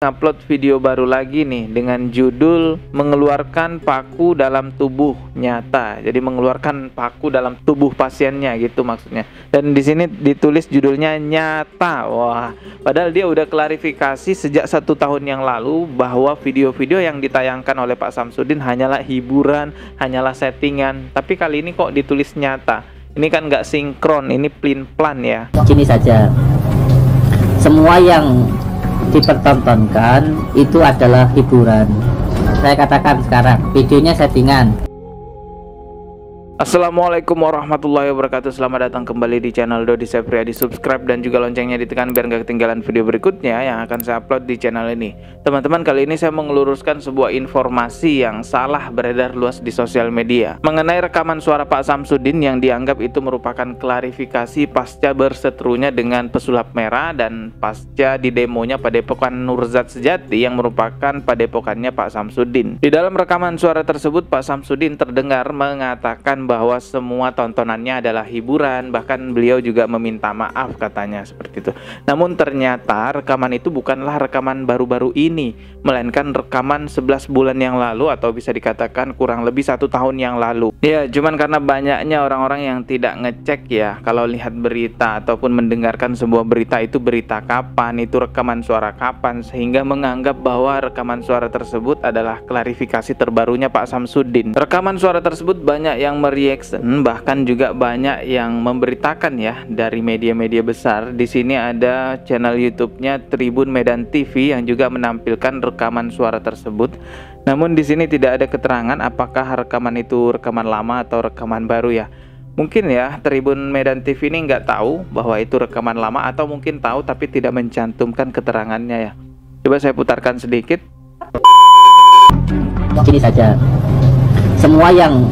Upload video baru lagi nih dengan judul mengeluarkan paku dalam tubuh nyata. Jadi mengeluarkan paku dalam tubuh pasiennya gitu maksudnya. Dan di sini ditulis judulnya nyata. Wah, padahal dia udah klarifikasi sejak 1 tahun yang lalu bahwa video-video yang ditayangkan oleh Pak Samsudin hanyalah hiburan, hanyalah settingan. Tapi kali ini kok ditulis nyata. Ini kan nggak sinkron, ini pelin-pelan ya. Gini saja, semua yang dipertontonkan itu adalah hiburan. Saya katakan sekarang videonya settingan. Assalamualaikum warahmatullahi wabarakatuh. Selamat datang kembali di channel Dodi Septriadi. Subscribe dan juga loncengnya ditekan biar nggak ketinggalan video berikutnya yang akan saya upload di channel ini. Teman-teman, kali ini saya mengeluruskan sebuah informasi yang salah beredar luas di sosial media mengenai rekaman suara Pak Samsudin yang dianggap itu merupakan klarifikasi pasca berseterunya dengan pesulap merah dan pasca di demonya Padepokan Nurzat Sejati yang merupakan padepokannya Pak Samsudin. Di dalam rekaman suara tersebut, Pak Samsudin terdengar mengatakan bahwa semua tontonannya adalah hiburan, bahkan beliau juga meminta maaf katanya seperti itu. Namun ternyata rekaman itu bukanlah rekaman baru-baru ini, melainkan rekaman 11 bulan yang lalu atau bisa dikatakan kurang lebih 1 tahun yang lalu. Ya, cuman karena banyaknya orang-orang yang tidak ngecek ya, kalau lihat berita ataupun mendengarkan sebuah berita itu berita kapan, itu rekaman suara kapan, sehingga menganggap bahwa rekaman suara tersebut adalah klarifikasi terbarunya Pak Samsudin. Rekaman suara tersebut banyak yang reaction, bahkan juga banyak yang memberitakan ya dari media-media besar. Di sini ada channel YouTube-nya Tribun Medan TV yang juga menampilkan rekaman suara tersebut. Namun di sini tidak ada keterangan apakah rekaman itu rekaman lama atau rekaman baru ya. Mungkin ya Tribun Medan TV ini nggak tahu bahwa itu rekaman lama, atau mungkin tahu tapi tidak mencantumkan keterangannya ya. Coba saya putarkan sedikit. Gini saja, semua yang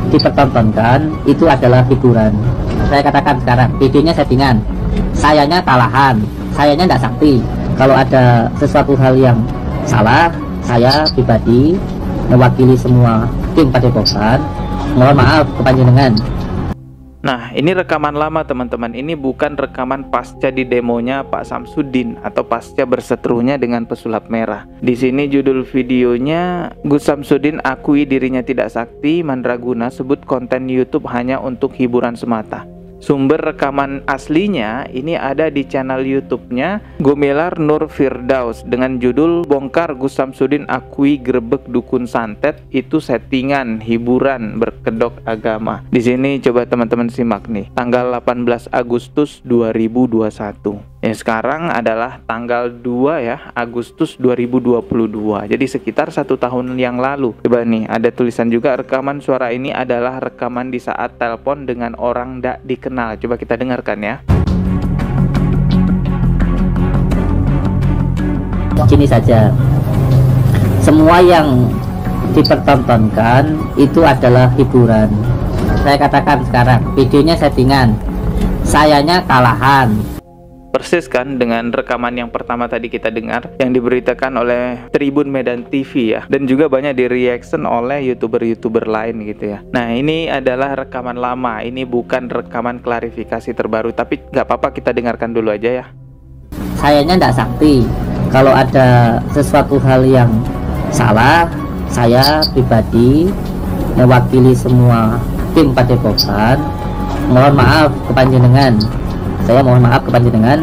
dipertontonkan itu adalah hiburan. Saya katakan sekarang videonya settingan. Sayanya kalahan, sayanya tidak sakti. Kalau ada sesuatu hal yang salah, saya pribadi mewakili semua tim Padepokan mohon maaf kepada panjenengan. Nah, ini rekaman lama teman-teman. Ini bukan rekaman pasca di demonya Pak Samsudin atau pasca berseterunya dengan pesulap merah. Di sini judul videonya, Gus Samsudin akui dirinya tidak sakti, mandraguna, sebut konten YouTube hanya untuk hiburan semata. Sumber rekaman aslinya ini ada di channel YouTube-nya Gumelar Nur Firdaus dengan judul Bongkar Gus Samsudin akui grebek dukun santet itu settingan hiburan berkedok agama. Di sini coba teman-teman simak nih. Tanggal 18 Agustus 2021. Ya, sekarang adalah tanggal 2 ya Agustus 2022. Jadi sekitar 1 tahun yang lalu. Coba nih, ada tulisan juga rekaman suara ini adalah rekaman di saat telepon dengan orang tak dikenal. Coba kita dengarkan ya. Gini saja, semua yang dipertontonkan itu adalah hiburan. Saya katakan sekarang videonya settingan. Sayanya kalahan. Persis kan dengan rekaman yang pertama tadi kita dengar yang diberitakan oleh Tribun Medan TV ya, dan juga banyak di reaction oleh youtuber-youtuber lain gitu ya. Nah, ini adalah rekaman lama, ini bukan rekaman klarifikasi terbaru, tapi nggak apa-apa kita dengarkan dulu aja ya. Sayanya tidak sakti. Kalau ada sesuatu hal yang salah, saya pribadi mewakili semua tim Padepokan mohon maaf kepada panjenengan. Saya mohon maaf kepada panjenengan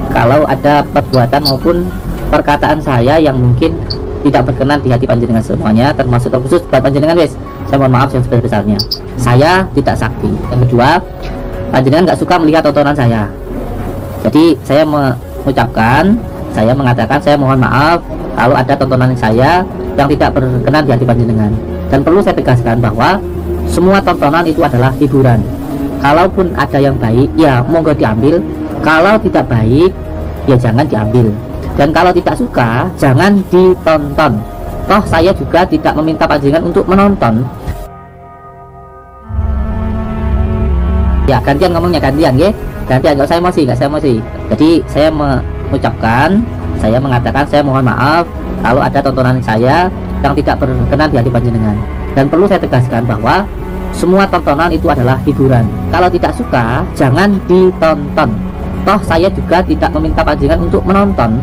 kalau ada perbuatan maupun perkataan saya yang mungkin tidak berkenan di hati panjenengan semuanya, termasuk terkhusus buat panjenengan wes. Saya mohon maaf yang sebesar-besarnya. Saya tidak sakti. Yang kedua, panjenengan nggak suka melihat tontonan saya. Jadi saya mengucapkan, saya mengatakan saya mohon maaf kalau ada tontonan saya yang tidak berkenan di hati panjenengan. Dan perlu saya tegaskan bahwa semua tontonan itu adalah hiburan. Kalaupun ada yang baik, ya monggo diambil. Kalau tidak baik, ya jangan diambil. Dan kalau tidak suka, jangan ditonton. Toh saya juga tidak meminta panjenengan untuk menonton. Ya gantian ngomongnya, gantian ya. Gantian, nggak saya emosi, nggak saya emosi. Jadi saya mengucapkan, saya mengatakan saya mohon maaf kalau ada tontonan saya yang tidak berkenan di hati panjenengan. Dan perlu saya tegaskan bahwa semua tontonan itu adalah hiburan. Kalau tidak suka, jangan ditonton. Toh saya juga tidak meminta panjenengan untuk menonton.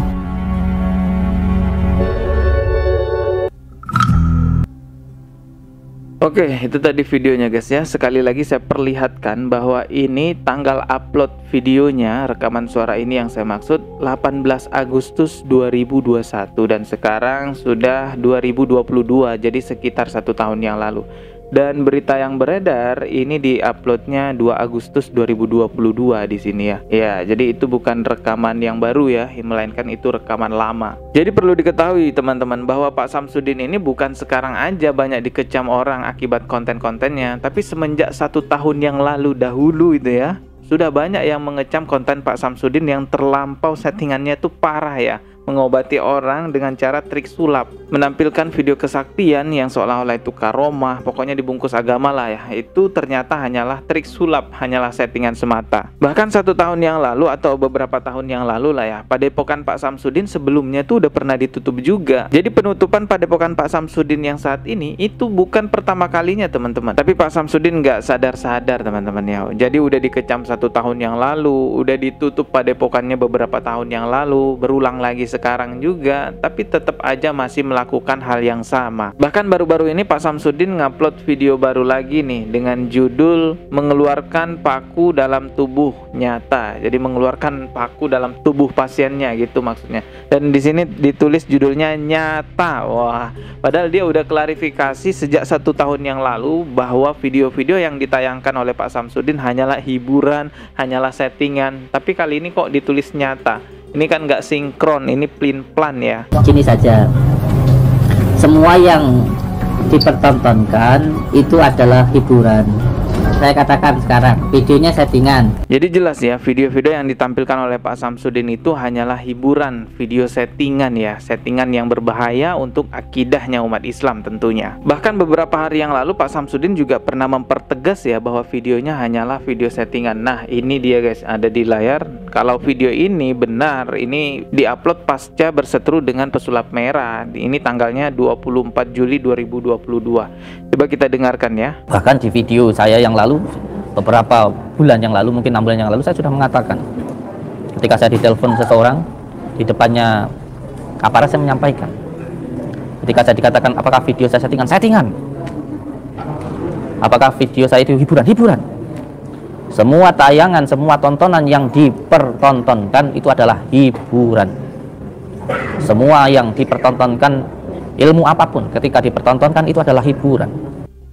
Oke, itu tadi videonya guys ya. Sekali lagi saya perlihatkan bahwa ini tanggal upload videonya, rekaman suara ini yang saya maksud 18 Agustus 2021 dan sekarang sudah 2022, jadi sekitar 1 tahun yang lalu. Dan berita yang beredar ini diuploadnya 2 Agustus 2022 di sini ya. Ya, jadi itu bukan rekaman yang baru ya, melainkan itu rekaman lama. Jadi perlu diketahui teman-teman bahwa Pak Samsudin ini bukan sekarang aja banyak dikecam orang akibat konten-kontennya, tapi semenjak 1 tahun yang lalu dahulu itu ya, sudah banyak yang mengecam konten Pak Samsudin yang terlampau settingannya tuh parah ya. Mengobati orang dengan cara trik sulap, menampilkan video kesaktian yang seolah-olah itu karomah, pokoknya dibungkus agama lah ya. Itu ternyata hanyalah trik sulap, hanyalah settingan semata. Bahkan 1 tahun yang lalu atau beberapa tahun yang lalu lah ya, Padepokan Pak Samsudin sebelumnya tuh udah pernah ditutup juga. Jadi penutupan Padepokan Pak Samsudin yang saat ini itu bukan pertama kalinya teman-teman. Tapi Pak Samsudin nggak sadar-sadar teman-teman ya. Jadi udah dikecam 1 tahun yang lalu, udah ditutup padepokannya beberapa tahun yang lalu, berulang lagi sekarang juga, tapi tetap aja masih melakukan hal yang sama. Bahkan baru-baru ini Pak Samsudin ngupload video baru lagi nih dengan judul mengeluarkan paku dalam tubuh nyata. Jadi mengeluarkan paku dalam tubuh pasiennya gitu maksudnya. Dan di sini ditulis judulnya nyata. Wah, padahal dia udah klarifikasi sejak 1 tahun yang lalu bahwa video-video yang ditayangkan oleh Pak Samsudin hanyalah hiburan, hanyalah settingan. Tapi kali ini kok ditulis nyata. Ini kan nggak sinkron, ini plin-plan ya. Gini saja, semua yang dipertontonkan itu adalah hiburan. Saya katakan sekarang, videonya settingan. Jadi jelas ya, video-video yang ditampilkan oleh Pak Samsudin itu hanyalah hiburan, video settingan ya, settingan yang berbahaya untuk akidahnya umat Islam tentunya. Bahkan beberapa hari yang lalu Pak Samsudin juga pernah mempertegas ya bahwa videonya hanyalah video settingan. Nah, ini dia guys, ada di layar. Kalau video ini benar, ini diupload pasca berseteru dengan pesulap merah. Ini tanggalnya 24 Juli 2022. Coba kita dengarkan ya. Bahkan di video saya yang lalu, beberapa bulan yang lalu, mungkin 6 bulan yang lalu, saya sudah mengatakan ketika saya ditelepon seseorang, di depannya aparat, saya menyampaikan ketika saya dikatakan apakah video saya settingan, settingan, apakah video saya itu hiburan, hiburan. Semua tayangan, semua tontonan yang dipertontonkan itu adalah hiburan. Semua yang dipertontonkan, ilmu apapun ketika dipertontonkan itu adalah hiburan.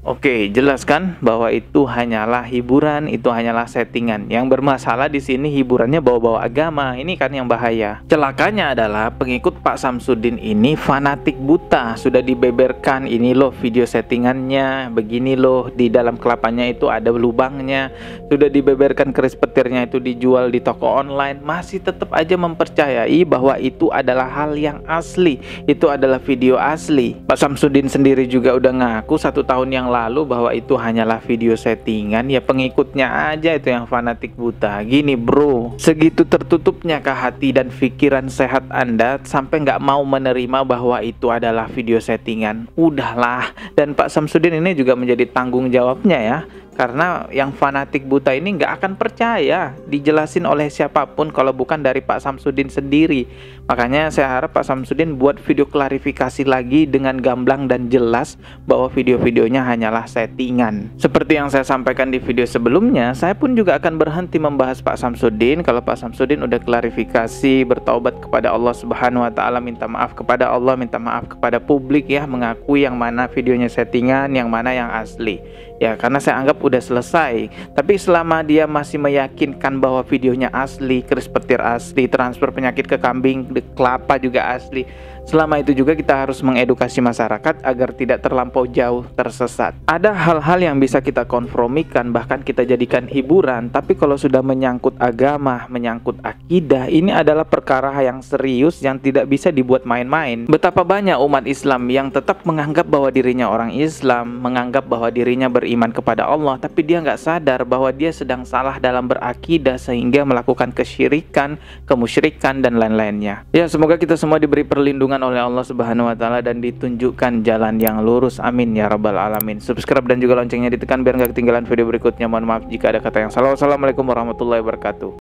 Oke, jelaskan bahwa itu hanyalah hiburan, itu hanyalah settingan. Yang bermasalah di sini hiburannya bawa-bawa agama. Ini kan yang bahaya. Celakanya adalah pengikut Pak Samsudin ini fanatik buta. Sudah dibeberkan, ini loh video settingannya, begini loh di dalam kelapanya itu ada lubangnya. Sudah dibeberkan keris petirnya itu dijual di toko online. Masih tetap aja mempercayai bahwa itu adalah hal yang asli. Itu adalah video asli. Pak Samsudin sendiri juga udah ngaku 1 tahun yang lalu bahwa itu hanyalah video settingan. Ya pengikutnya aja itu yang fanatik buta. Gini bro, segitu tertutupnya kah hati dan pikiran sehat Anda sampai nggak mau menerima bahwa itu adalah video settingan? Udahlah. Dan Pak Samsudin ini juga menjadi tanggung jawabnya ya, karena yang fanatik buta ini nggak akan percaya dijelasin oleh siapapun kalau bukan dari Pak Samsudin sendiri. Makanya saya harap Pak Samsudin buat video klarifikasi lagi dengan gamblang dan jelas bahwa video-videonya hanyalah settingan. Seperti yang saya sampaikan di video sebelumnya, saya pun juga akan berhenti membahas Pak Samsudin kalau Pak Samsudin udah klarifikasi, bertaubat kepada Allah Subhanahu wa taala, minta maaf kepada Allah, minta maaf kepada publik ya, mengakui yang mana videonya settingan, yang mana yang asli. Ya, karena saya anggap udah selesai. Tapi selama dia masih meyakinkan bahwa videonya asli, keris petir asli, transfer penyakit ke kambing, kelapa juga asli, selama itu juga kita harus mengedukasi masyarakat agar tidak terlampau jauh tersesat. Ada hal-hal yang bisa kita kompromikan, bahkan kita jadikan hiburan, tapi kalau sudah menyangkut agama, menyangkut akidah, ini adalah perkara yang serius yang tidak bisa dibuat main-main. Betapa banyak umat Islam yang tetap menganggap bahwa dirinya orang Islam, menganggap bahwa dirinya beriman kepada Allah, tapi dia nggak sadar bahwa dia sedang salah dalam berakidah sehingga melakukan kesyirikan, kemusyrikan, dan lain-lainnya. Ya, semoga kita semua diberi perlindungan oleh Allah Subhanahu wa taala dan ditunjukkan jalan yang lurus. Amin ya rabbal alamin. Subscribe dan juga loncengnya ditekan biar nggak ketinggalan video berikutnya. Mohon maaf jika ada kata yang salah. Wassalamualaikum warahmatullahi wabarakatuh.